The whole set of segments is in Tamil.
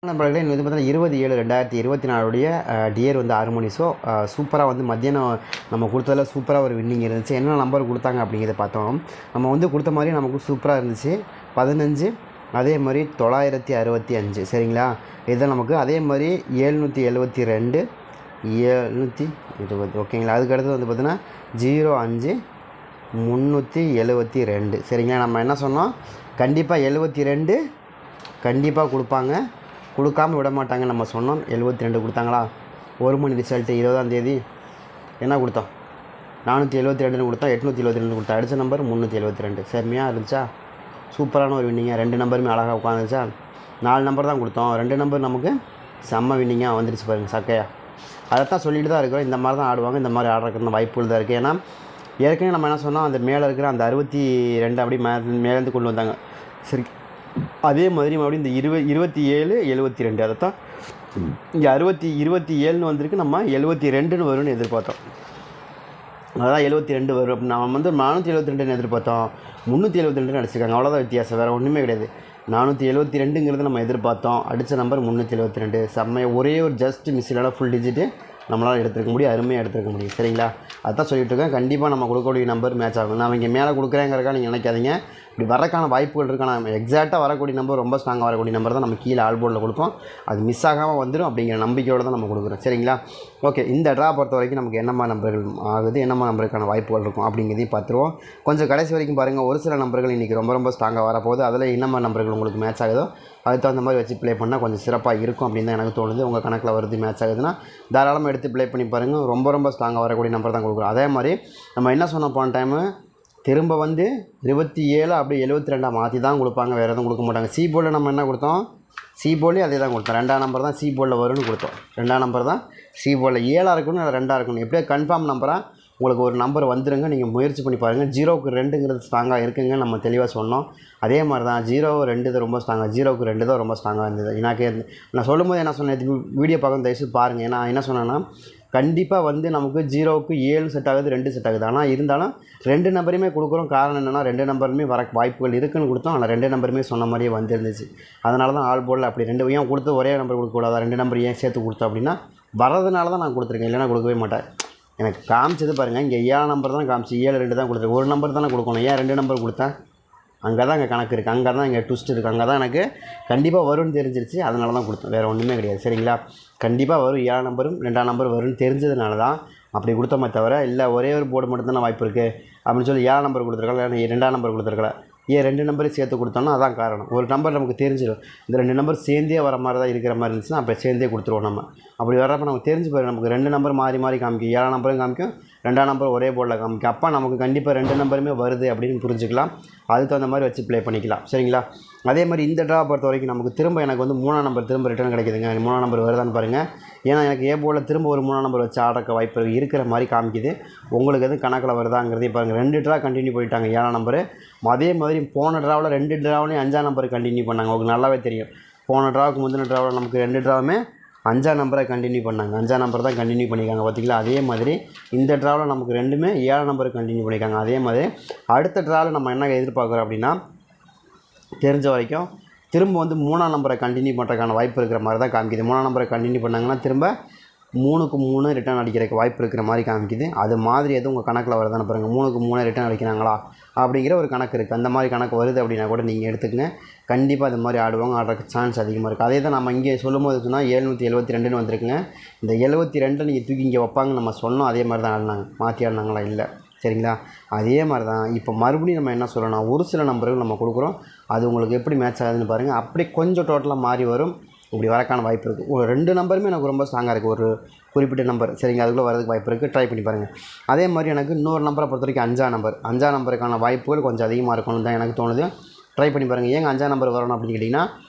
நண்பர்களே இது வந்து பார்த்தீங்கன்னா 20/7/2024 டியர் வந்து 6 மணி. ஸோ சூப்பராக வந்து மத்தியானம் நம்ம கொடுத்ததில் சூப்பராக ஒரு வின்னிங் இருந்துச்சு. என்ன நம்பர் கொடுத்தாங்க அப்படிங்கிறத பார்த்தோம். நம்ம வந்து கொடுத்த மாதிரி நமக்கு சூப்பராக இருந்துச்சு. 15, அதே மாதிரி 965 சரிங்களா. இதுதான் நமக்கு. அதே மாதிரி 772, 720 ஓகேங்களா. அதுக்கு அடுத்தது வந்து பார்த்தீங்கன்னா 05, 372 சரிங்களா. நம்ம என்ன சொன்னோம், கண்டிப்பாக 72 கண்டிப்பாக கொடுப்பாங்க, கொடுக்காமல் விட மாட்டாங்க நம்ம சொன்னோம். 72 கொடுத்தாங்களா. 1 மணி ரிசல்ட்டு 20ஆம் தேதி என்ன கொடுத்தோம், 472 கொடுத்தோம், 822 கொடுத்தோம். அடித்த நம்பர் 372. செம்மையாக இருந்துச்சா, சூப்பரான ஒரு வின்னிங்காக. 2 நம்பருமே அழகாக உட்காந்துச்சா. 4 நம்பர் தான் கொடுத்தோம், 2 நம்பர் நமக்கு செம்ம வின்னிங்காக வந்துடுச்சு பாருங்கள் சக்கையாக. அதைத்தான் சொல்லிட்டு தான் இருக்கிறோம், இந்த மாதிரி தான் ஆடுவாங்க, இந்த மாதிரி ஆடுறதுக்கு வாய்ப்புகள் தான் இருக்குது. ஏன்னா ஏற்கனவே நம்ம என்ன சொன்னோம், அந்த மேலே இருக்கிற அந்த 62 அப்படி மேலேருந்து கொண்டு வந்தாங்க சரி. அதே மாதிரி மறுபடியும் இந்த 27, 72 அதைத்தான் இங்கே 27ன்னு வந்திருக்கு. நம்ம 72ன்னு வரும்னு எதிர்பார்த்தோம். அதான் 72 வரும் அப்படின்னு நம்ம வந்து 472ன்னு எதிர்பார்த்தோம். 372ன்னு அடிச்சிருக்காங்க, அவ்வளோதான் வித்தியாசம், வேறு ஒன்றுமே கிடையாது. 472ங்கிறது நம்ம எதிர்பார்த்தோம், அடித்த நம்பர் 372. செம்மையாக ஒரே ஒரு ஜஸ்ட் மிஸ் இல்லைனா ஃபுல் டிஜிட்டு நம்மளால் எடுத்துருக்க முடியும், அருமையாக எடுத்துருக்க முடியும் சரிங்களா. அதுதான் சொல்லிட்டு இருக்கேன். கண்டிப்பாக நம்ம கொடுக்கக்கூடிய நம்பர் மேட்ச் ஆகும். நான் இங்கே மேலே கொடுக்குறேங்கிறக்கா நீங்கள் நினைக்காதீங்க, இப்படி வரக்கான வாய்ப்புகள் இருக்கா. நம்ம எக்ஸாக்டாக வரக்கூடிய நம்பர், ரொம்ப ஸ்ட்ராங்காக வரக்கூடிய நம்பர் தான் நம்ம கீழே ஆல் போர்டில் கொடுப்போம். அது மிஸ் ஆகாமல் வந்துடும் அப்படிங்கிற நம்பிக்கையோடு தான் நம்ம கொடுக்குறோம் சரிங்களா. ஓகே, இந்த ட்ரா பொறுத்த வரைக்கும் நமக்கு என்னம்மா நம்பர்கள் ஆகுது, என்னம்மா நம்பருக்கான வாய்ப்புகள் இருக்கும் அப்படிங்கிறதையும் பார்த்துருவோம். கொஞ்சம் கடைசி வரைக்கும் பாருங்கள். ஒரு சில நம்பர்கள் இன்றைக்கி ரொம்ப ஸ்ட்ராங்காக வரப்போகுது. அதில் என்னம்மா நம்பர்கள் உங்களுக்கு மேட்ச் ஆகுதோ அதுக்கு தகுந்த மாதிரி வச்சு ப்ளே பண்ணால் கொஞ்சம் சிறப்பாக இருக்கும் அப்படின்னு தான் எனக்கு தோணுது. உங்கள் கணக்கில் வருது மேட்ச் ஆகுதுன்னா தாராளமாக எடுத்து ப்ளே பண்ணி பாருங்கள். ரொம்ப ஸ்ட்ராங்காக வரக்கூடிய நம்பர் தான் கொடுக்குறோம். அதே மாதிரி நம்ம என்ன சொன்னோம் போன டைமு, திரும்ப வந்து 27 அப்படி 72 மாற்றி தான் கொடுப்பாங்க, வேறு எதுவும் கொடுக்க மாட்டாங்க. சி போர்டில் நம்ம என்ன கொடுத்தோம், சி போர்ட்லேயும் அதே தான் கொடுத்தோம். 2ஆம் நம்பர் தான் சி போர்டில் வரும்னு கொடுத்தோம். 2ஆம் நம்பர் தான் சி போர்டில் 7ஆக இருக்கணும், இல்லை 2ஆக இருக்கணும், எப்படியோ கன்ஃபார்ம் நம்பராக உங்களுக்கு ஒரு நம்பர் வந்துடுங்க. நீங்கள் முயற்சி பண்ணி பாருங்கள். 0க்கு 2ங்கிறது ஸ்ட்ராங்காக இருக்குங்க, நம்ம தெளிவாக சொன்னோம். அதே மாதிரி தான் 0, 2 தான் ரொம்ப ஸ்ட்ராங்காக, 0க்கு 2 தான் ரொம்ப ஸ்ட்ராங்காக இருந்தது. எனக்கு நான் சொல்லும்போது என்ன சொன்னேன், வீடியோ பார்க்க தயவுசெய்து பாருங்கள். ஏன்னா என்ன சொன்னேன்னா, கண்டிப்பாக வந்து நமக்கு 0க்கு 7 செட் ஆகுது, 2 செட் ஆகுது. ஆனால் இருந்தாலும் 2 நம்பருமே கொடுக்குறோம். காரணம் என்னென்னா 2 நம்பருமே வர வாய்ப்புகள் இருக்குதுன்னு கொடுத்தோம். ஆனால் 2 நம்பருமே சொன்ன மாதிரியே வந்துருந்துச்சு. அதனால தான் ஆல் போர்டில் அப்படி 2 ஏன் கொடுத்து ஒரே நம்பர் கொடுக்கக்கூடாதா, 2 நம்பர் ஏன் சேர்த்து கொடுத்தோம் அப்படின்னா, வரதுனால தான் நான் கொடுத்துருக்கேன், இல்லைனா கொடுக்கவே மாட்டேன். எனக்கு காமிச்சது பாருங்கள், இங்கே 7 நம்பர் தான் காமிச்சு, 7, 2 தான் கொடுத்துருக்கேன். ஒரு நம்பர் தானே கொடுக்கணும், ஏன் 2 நம்பர் கொடுத்தேன். அங்கே தான் இங்கே கணக்கு இருக்குது, அங்கே தான் இங்கே ட்விஸ்ட் இருக்குது. அங்கே தான் எனக்கு கண்டிப்பாக வரும்னு தெரிஞ்சிருச்சு, அதனால தான் கொடுத்தேன், வேறு ஒன்றுமே கிடையாது சரிங்களா. கண்டிப்பாக வரும், 7ஆம் நம்பரும் 2ஆம் நம்பர் வரும்னு தெரிஞ்சதுனால தான் அப்படி கொடுத்தோமே தவிர, இல்லை ஒரே ஒரு போர்டு மட்டும் தானே வாய்ப்பு இருக்குது அப்படின்னு சொல்லி 7ஆம் நம்பர் கொடுத்துருக்கலாம், இல்லை 2ஆம் நம்பர் கொடுத்துருக்கலாம். ஏன் 2 நம்பரையும் சேர்த்து கொடுத்தோன்னா அதான் காரணம். ஒரு நம்பர் நமக்கு தெரிஞ்சிடும், இந்த 2 நம்பர் சேர்ந்தே வர மாதிரி தான் இருக்கிற மாதிரி இருந்துச்சுன்னா அப்போ சேர்ந்தே கொடுத்துருவோம். நம்ம அப்படி வர்றப்போ நமக்கு தெரிஞ்சு போயிடும், நமக்கு 2 நம்பர் மாறி காமிக்கும், 7ஆம் நம்பரும் காமிக்கும், 2ஆம் நம்பர் ஒரே போர்டில் காமிக்கும். அப்போ நமக்கு கண்டிப்பாக 2 நம்பருமே வருது அப்படின்னு புரிஞ்சுக்கலாம். அதுக்கு தகுந்த மாதிரி வச்சு ப்ளே பண்ணிக்கலாம் சரிங்களா. அதே மாதிரி இந்த ட்ரா பொறுத்த வரைக்கும் நமக்கு திரும்ப எனக்கு வந்து 3ஆம் நம்பர் திரும்ப ரிட்டர்ன் கிடைக்குதுங்க. 3ஆம் நம்பர் வருதான்னு பாருங்கள். ஏன்னா எனக்கு ஏ போர்டில் திரும்ப ஒரு 3ஆம் நம்பர் வச்சு ஆடுறக்க வாய்ப்பு இருக்கிற மாதிரி காமிக்குது. உங்களுக்கு எதுவும் கணக்கில் வருதாங்கிறதே பாருங்கள். 2 ட்ரா கண்டினியூ பண்ணிட்டாங்க 7ஆம் நம்பரு. அதே மாதிரி போன ட்ராவில் 2 ட்ராவிலையும் 5ஆம் நம்பர் கண்டினியூ பண்ணாங்க. உங்களுக்கு நல்லாவே தெரியும், போன ட்ராவுக்கு முந்தின ட்ராவில் நமக்கு 2 ட்ராவுமே 5ஆம் நம்பரை கண்டினியூ பண்ணாங்க. 5ஆம் நம்பர் தான் கண்டினியூ பண்ணியிருக்காங்க பார்த்திங்களா. அதே மாதிரி இந்த ட்ராவில் நமக்கு 2மே 7ஆம் நம்பர் கண்டினியூ பண்ணியிருக்காங்க. அதே மாதிரி அடுத்த ட்ராவில் நம்ம என்ன எதிர்பார்க்குறோம் அப்படின்னா, தெரிஞ்ச வரைக்கும் திரும்ப வந்து 3ஆம் நம்பரை கண்டினியூ பண்ணுறதுக்கான வாய்ப்பு இருக்கிற மாதிரி தான் காமிக்குது. 3ஆம் நம்பரை கண்டினியூ பண்ணாங்கன்னா திரும்ப 3க்கு 3 ரிட்டர்ன் அடிக்கிறதுக்கு வாய்ப்பு இருக்கிற மாதிரி காமிக்குது. அது மாதிரி எதுவும் உங்கள் கணக்கில் வருதான்னு பாருங்கள். 3க்கு 3 ரிட்டர்ன் அடிக்கிறாங்களா அப்படிங்கிற ஒரு கணக்கு இருக்குது. அந்த மாதிரி கணக்கு வருது அப்படின்னா கூட நீங்கள் எடுத்துக்கங்க. கண்டிப்பாக அது மாதிரி ஆடுவாங்க, ஆடுறதுக்கு சான்ஸ் அதிகமாக இருக்குது. அதே தான் நம்ம இங்கே சொல்லும்போது சொன்னால் 772ன்னு வந்திருக்குங்க. இந்த 72 நீங்கள் தூக்கி இங்கே வைப்பாங்க நம்ம சொன்னோம், அதே மாதிரி தான் ஆடினாங்க. மாற்றி ஆடினாங்களா, இல்லை சரிங்களா. அதே மாதிரி தான் இப்போ மறுபடியும் நம்ம என்ன சொல்லணும், ஒரு சில நம்பர்கள் நம்ம கொடுக்குறோம், அது உங்களுக்கு எப்படி மேட்ச் ஆகுதுன்னு பாருங்கள். அப்படி கொஞ்சம் டோட்டலாக மாறி வரும், இப்படி வரக்கான வாய்ப்பு இருக்குது. ஒரு 2 நம்பருமே எனக்கு ரொம்ப ஸ்ட்ராங்காக இருக்குது, ஒரு குறிப்பிட்ட நம்பர் சரிங்க, அதுக்குள்ளே வரதுக்கு வாய்ப்பு இருக்குது. ட்ரை பண்ணி பாருங்கள். அதே மாதிரி எனக்கு இன்னொரு நம்பரை பொறுத்த வரைக்கும் 5ஆம் நம்பருக்கான வாய்ப்புகள் கொஞ்சம் அதிகமாக இருக்கணும்னு தான் எனக்கு தோணுது. ட்ரை பண்ணி பாருங்கள். ஏங்க 5ஆம் நம்பர் வரணும் அப்படின்னு கேட்டிங்கன்னா,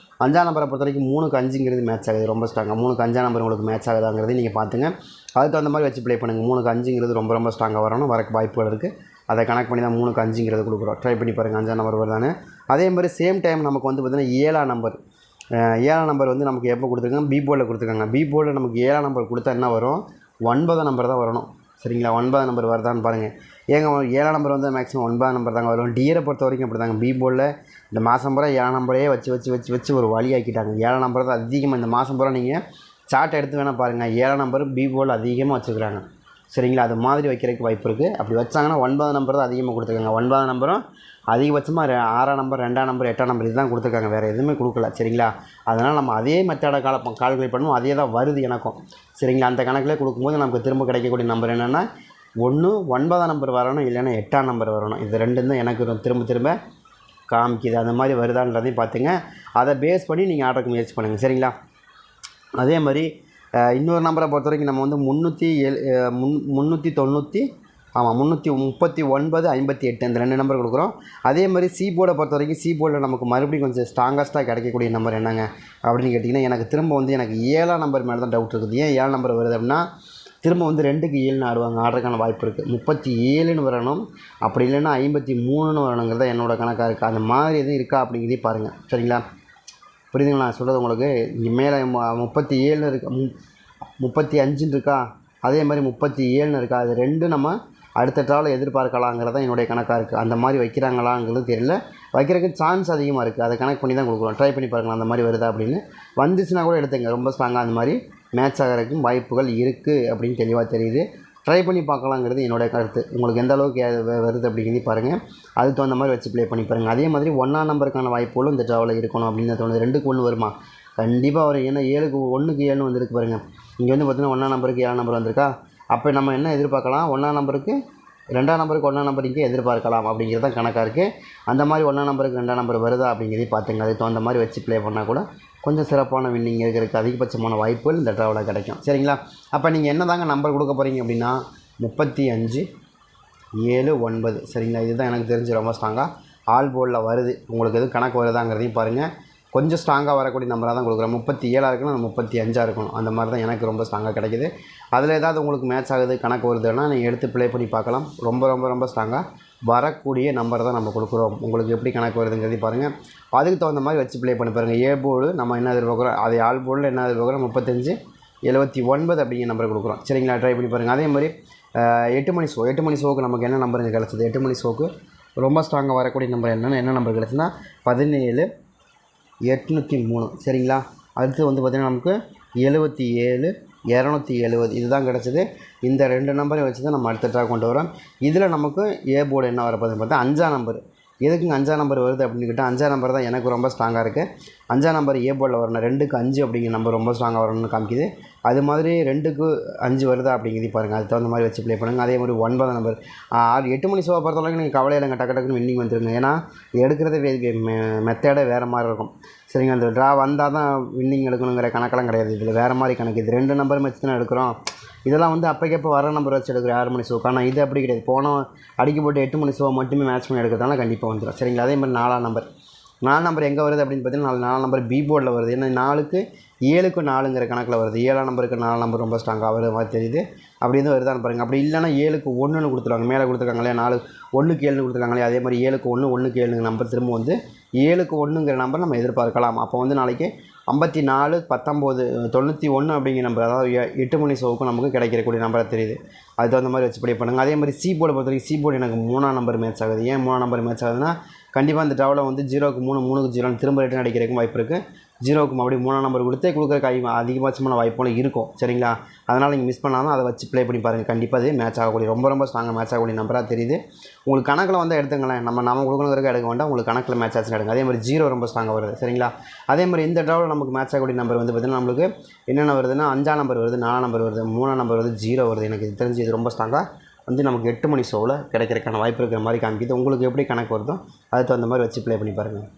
5ஆம் நம்பரை பொறுத்த வரைக்கும் 3க்கு 5ங்கிறது மேட்ச் ஆகுது, ரொம்ப ஸ்ட்ராங்காக. 3க்கு 5ஆம் நம்பர் உங்களுக்கு மேட்ச் ஆகுதாங்கிறது நீங்கள் பார்த்துங்க. அதுக்கு தகுந்த மாதிரி வச்சு ப்ளே பண்ணுங்கள். 3க்கு 5ங்கிறது ரொம்ப ஸ்ட்ராங்காக வரணும், வரக்கு வாய்ப்புகள் இருக்குது. அதை கனெக்ட் பண்ணி தான் 3க்கு 5ங்கிறது கொடுக்குறோம். ட்ரை பண்ணி பாருங்கள் 5ஆம் நம்பர் வருதானே. அதே மாதிரி சேம் டைம் நமக்கு வந்து பார்த்திங்கன்னா 7ஆம் நம்பர், 7ஆம் நம்பர் வந்து நமக்கு எப்போ கொடுத்துருக்காங்க, பி போர்டில் கொடுத்துருக்காங்க. பி போர்டில் நமக்கு 7ஆம் நம்பர் கொடுத்தா என்ன வரும், 9ஆம் நம்பர் தான் வரணும் சரிங்களா. 9ஆம் நம்பர் வருதான்னு பாருங்கள். ஏங்க 7ஆம் நம்பர் வந்து மேக்ஸிமம் 9ஆம் நம்பர் தாங்க வரும். டியரை பொறுத்த வரைக்கும் அப்படி தாங்க. பி போர்டில் இந்த மாதம் பூரா 7 நம்பரையே வச்சு ஒரு வழி ஆக்கிட்டாங்க. 7 நம்பர் தான் அதிகமாக இந்த மாதம் பூரா நீங்கள் சார்ட் எடுத்து வேணால் பாருங்கள். 7 நம்பர் பி போர்டில் அதிகமாக வச்சுக்கிறாங்க. சரிங்களா, அது மாதிரி வைக்கிறதுக்கு வாய்ப்பு இருக்குது. அப்படி வச்சாங்கன்னா 9 நம்பர் தான் அதிகமாக கொடுத்துருக்காங்க. 9 நம்பரும் அதிகபட்சமாக 6 நம்பர் 2 நம்பர் 8 நம்பர் இதுதான் கொடுத்துருக்காங்க, வேறு எதுவுமே கொடுக்கல. சரிங்களா, அதனால் நம்ம அதே மெத்தடை கால்குலேட் பண்ணுவோம். அதே தான் வருது எனக்கும். சரிங்களா, அந்த கணக்கில் கொடுக்கும்போது நமக்கு திரும்ப கிடைக்கக்கூடிய நம்பர் என்னென்னா ஒன்று 9 நம்பர் வரணும், இல்லைன்னா 8 நம்பர் வரணும். இது ரெண்டும் தான் எனக்கு திரும்ப காமிக்குது. அந்த மாதிரி வருதான்றதையும் பார்த்துங்க. அதை பேஸ் பண்ணி நீங்கள் ஆர்டருக்கு முயற்சி பண்ணுங்கள். சரிங்களா, அதே மாதிரி இன்னொரு நம்பரை பொறுத்த வரைக்கும் நம்ம வந்து 339 இந்த 2 நம்பர் கொடுக்குறோம். அதே மாதிரி சி போர்டை பொறுத்த வரைக்கும் சி போர்டில் நமக்கு மறுபடியும் கொஞ்சம் ஸ்ட்ராங்கஸ்ட்டாக கிடைக்கக்கூடிய நம்பர் என்னங்க அப்படின்னு கேட்டிங்கன்னா, எனக்கு திரும்ப வந்து எனக்கு 7 நம்பர் மேலே தான் டவுட் இருக்குது. ஏன் 7 நம்பர் வருது அப்படின்னா, திரும்ப வந்து 2க்கு 7ன்னு ஆடுவாங்க, ஆடுறதுக்கான வாய்ப்பு இருக்குது. 37ன்னு வரணும், அப்படி இல்லைன்னா 53ன்னு வரணுங்கிறத என்னோடய கணக்காக இருக்குது. அந்த மாதிரி எதுவும் இருக்கா அப்படிங்கிறதையும் பாருங்கள். சரிங்களா, புரியுதுங்களா நான் சொல்கிறது உங்களுக்கு? இங்கே மேலே 37ன்னு இருக்கா, 35ன்னு இருக்கா, அதே மாதிரி 37ன்னு இருக்கா, அது ரெண்டும் நம்ம அடுத்த ட்ராவில் எதிர்பார்க்கலாங்கிறத என்னுடைய கணக்காக இருக்குது. அந்த மாதிரி வைக்கிறாங்களாங்கிறது தெரியல. வைக்கிறதுக்கு சான்ஸ் அதிகமாக இருக்குது. அதை கணக்கு பண்ணி தான் கொடுக்குறோம். ட்ரை பண்ணி பாருங்கள் அந்த மாதிரி வருதா அப்படின்னு. வந்துச்சுன்னா கூட எடுத்துங்க, ரொம்ப ஸ்ட்ராங்காக அந்த மாதிரி மேட்ச் ஆகிறதுக்கும் வாய்ப்புகள் இருக்குது அப்படின்னு தெளிவாக தெரியுது. ட்ரை பண்ணி பார்க்கலாங்கிறது என்னோடய கருத்து. உங்களுக்கு எந்த அளவுக்கு வருது அப்படிங்கிறதையும் பாருங்கள். அதுக்கு தகுந்த மாதிரி வச்சு ப்ளே பண்ணி பாருங்கள். அதே மாதிரி 1ஆம் நம்பருக்கான வாய்ப்புகளும் இந்த ட்ராவில் இருக்கணும் அப்படின்னு தோணுது. 2க்கு 1 வருமா? கண்டிப்பாக வரும். ஏன்னா 1க்கு 7 வந்துருக்கு பாருங்கள். இங்கே வந்து பார்த்தீங்கன்னா 1ஆம் நம்பருக்கு 7 நம்பர் வந்திருக்கா. அப்போ நம்ம என்ன எதிர்பார்க்கலாம்? 1ஆம் நம்பருக்கு 2ஆம் நம்பருக்கு 1ஆம் நம்பர் இங்கே எதிர்பார்க்கலாம் அப்படிங்கிறது தான் கணக்காக இருக்குது. அந்த மாதிரி 1ஆம் நம்பருக்கு 2ஆம் நம்பர் வருதா அப்படிங்கிறதையும் பார்த்துங்க. அதுக்கு தகுந்த மாதிரி வச்சு ப்ளே பண்ணால் கூட கொஞ்சம் சிறப்பான வின்னிங் இருக்கிறதுக்கு அதிகபட்சமான வாய்ப்புகள் இந்த ட்ராவில் கிடைக்கும். சரிங்களா, அப்போ நீங்கள் என்ன தாங்க நம்பர் கொடுக்க போகிறீங்க அப்படின்னா 35, 7, 9. சரிங்களா, இதுதான் எனக்கு தெரிஞ்சு ரொம்ப ஸ்ட்ராங்காக ஆல் போர்டில் வருது. உங்களுக்கு எதுவும் கணக்கு வருதாங்கிறதையும் பாருங்கள். கொஞ்சம் ஸ்ட்ராங்காக வரக்கூடிய நம்பராக தான் கொடுக்குறேன். 37 இருக்கணும், 35 இருக்கணும். அந்த மாதிரி தான் எனக்கு ரொம்ப ஸ்ட்ராங்காக கிடைக்கிது. அதில் ஏதாவது உங்களுக்கு மேட்ச் ஆகுது, கணக்கு வருதுன்னா நீங்கள் எடுத்து ப்ளே பண்ணி பார்க்கலாம். ரொம்ப ஸ்ட்ராங்காக வரக்கூடிய நம்பர் தான் நம்ம கொடுக்குறோம். உங்களுக்கு எப்படி கணக்கு வருதுங்கிறதையும் பாருங்கள். அதுக்கு தகுந்த மாதிரி வச்சு ப்ளே பண்ணி பாருங்கள். ஏ போர்டு நம்ம என்ன எதிர்பார்க்குறோம், அதே ஆல் போர்டில் என்ன எதிர்பார்க்குறோம், 35, 79 அப்படிங்கிற நம்பர் கொடுக்குறோம். சரிங்களா, ட்ரை பண்ணி பாருங்கள். அதே மாதிரி 8 மணி ஷோக்கு நமக்கு என்ன நம்பருங்க கிடச்சிது? 8 மணி ஷோக்கு ரொம்ப ஸ்ட்ராங்காக வரக்கூடிய நம்பர் என்ன நம்பர் கிடச்சுன்னா 17, 803. சரிங்களா, அடுத்து வந்து பார்த்திங்கன்னா நமக்கு 77, 270 இதுதான் கிடச்சிது. இந்த 2 நம்பரை வச்சு தான் நம்ம அடுத்த ட்ரா கொண்டு வரோம். இதில் நமக்கு ஏ போர்டு என்ன வரப்போகுதுன்னு பார்த்தா 5ஆம் நம்பர். எதுக்குங்க 5ஆம் நம்பர் வருது அப்படின்னு கேட்டால் 5ஆம் நம்பர் தான் எனக்கு ரொம்ப ஸ்ட்ராங்காக இருக்குது. 5ஆம் நம்பர் ஏ போர்டில் வரணும். 2க்கு 5 அப்படிங்கிற நம்பர் ரொம்ப ஸ்ட்ராங்காக வரணும்னு காமிக்குது. அது மாதிரி 2க்கு 5 வருதா அப்படிங்கிறதையும் பாருங்கள். அதுக்கு தகுந்த மாதிரி வச்சு ப்ளே பண்ணுங்கள். அதே மாதிரி 9ஆம் நம்பர் 8 மணி ஷோவை பொறுத்த வரைக்கும் நீங்கள் கவலை இல்லைங்க, டக்குன்னு வின்னிங் வந்துருங்க. ஏன்னா எடுக்கிறதே மெத்தடே வேறு மாதிரி இருக்கும். சரிங்க, அந்த ட்ரா வந்தால் தான் வின்னிங் எடுக்கணுங்கிற கணக்கெல்லாம் கிடையாது. இதில் வேறு மாதிரி கணக்கு. இது 2 நம்பர் வச்சு தானே எடுக்கிறோம். இதெல்லாம் வந்து அப்போக்கப்போ வர நம்பர் வச்சு எடுக்கிற 6 மணி ஷோக்கு. ஆனால் இது அப்படி கிடையாது. போன அடிக்க போட்டு 8 மணி ஷோவை மட்டுமே மேட்ச் பண்ணி எடுக்கிறதால கண்டிப்பாக வந்துடும். சரிங்களா, அதே மாதிரி 4ஆம் நம்பர் எங்கே வருது அப்படின்னு பார்த்தீங்கன்னா 4ஆம் நம்பர் பி போர்டில் வருது. ஏன்னா 4க்கு 7க்கு 4ங்கிற கணக்கில் வருது. 7ஆம் நம்பருக்கு 4 நம்பர் ரொம்ப ஸ்ட்ராங்காக வருது மாதிரி தெரியுது. அப்படி இருந்து வருதான்னு பாருங்கள். அப்படி இல்லைனா 7க்கு 1ன்னு கொடுத்துருவாங்க. மேலே கொடுத்துருக்காங்களே 1க்கு 7ன்னு கொடுத்துருக்காங்களே, அதே மாதிரி 7க்கு 1, 1க்கு 7ங்கிற நம்பர் திரும்ப வந்து 7க்கு 1ங்கிற நம்பர் நம்ம எதிர்பார்க்கலாம். அப்போ வந்து நாளைக்கு 54, 19, 91 அப்படிங்கிற நம்பர், அதாவது 8 மணி ஷோவுக்கு நமக்கு கிடைக்கக்கூடிய நம்பராக தெரியுது. அது தகுந்த மாதிரி வச்சு ப்ளே பண்ணுங்கள். அதே மாதிரி சி போர்டை பொறுத்த வரைக்கும் சி போர்டு எனக்கு 3ஆம் நம்பர் மேட்ச் ஆகுது. ஏன் 3ஆம் நம்பர் மேட்ச் ஆகுதுன்னா, கண்டிப்பாக இந்த ட்ராவில் வந்து 0க்கு 3, 3க்கு 0 திரும்ப ரிட்டன் அடிக்கிறதுக்கும் வாய்ப்பு இருக்குது. 0க்கு அப்படி 3ஆம் நம்பர் கொடுக்குறக்கு அதிகபட்சமான வாய்ப்புகளும் இருக்கும். சரிங்களா, அதனால் நீங்கள் மிஸ் பண்ணாமல் அதை வச்சு ப்ளே பண்ணி பாருங்கள். கண்டிப்பாக அது மேட்ச் ஆகக்கூடிய ரொம்ப ஸ்ட்ராங்காக மேட்ச் ஆகக்கூடிய நம்பராக தெரியுது. உங்களுக்கு கணக்கில் வந்து எடுத்துங்களேன். நம்ம கொடுக்கணுங்கிறதுக்கு எடுக்க வேண்டாம். உங்களுக்கு கணக்கில் மேட்ச் ஆச்சுன்னு எடுங்க. அதே மாதிரி 0 ரொம்ப ஸ்ட்ராங்காக வருது. சரிங்களா, அதே மாதிரி இந்த ட்ராவில் நமக்கு மேட்ச் ஆகக்கூடிய நம்பர் வந்து பார்த்திங்கன்னா நம்மளுக்கு என்னென்ன வருதுன்னா 5ஆம் நம்பர் வருது, 4ஆம் நம்பர் வருது, 3ஆம் நம்பர் வருது, 0 வருது. எனக்கு இது தெரிஞ்சு இது ரொம்ப ஸ்ட்ராங்காக வந்து நமக்கு 8 மணி ஷோவில் கிடைக்கிறதுக்கான வாய்ப்பு இருக்கிற மாதிரி காமிக்குது. உங்களுக்கு எப்படி கணக்கு வருதோ அதுக்கு தகுந்த மாதிரி வச்சு ப்ளே பண்ணி பாருங்கள்.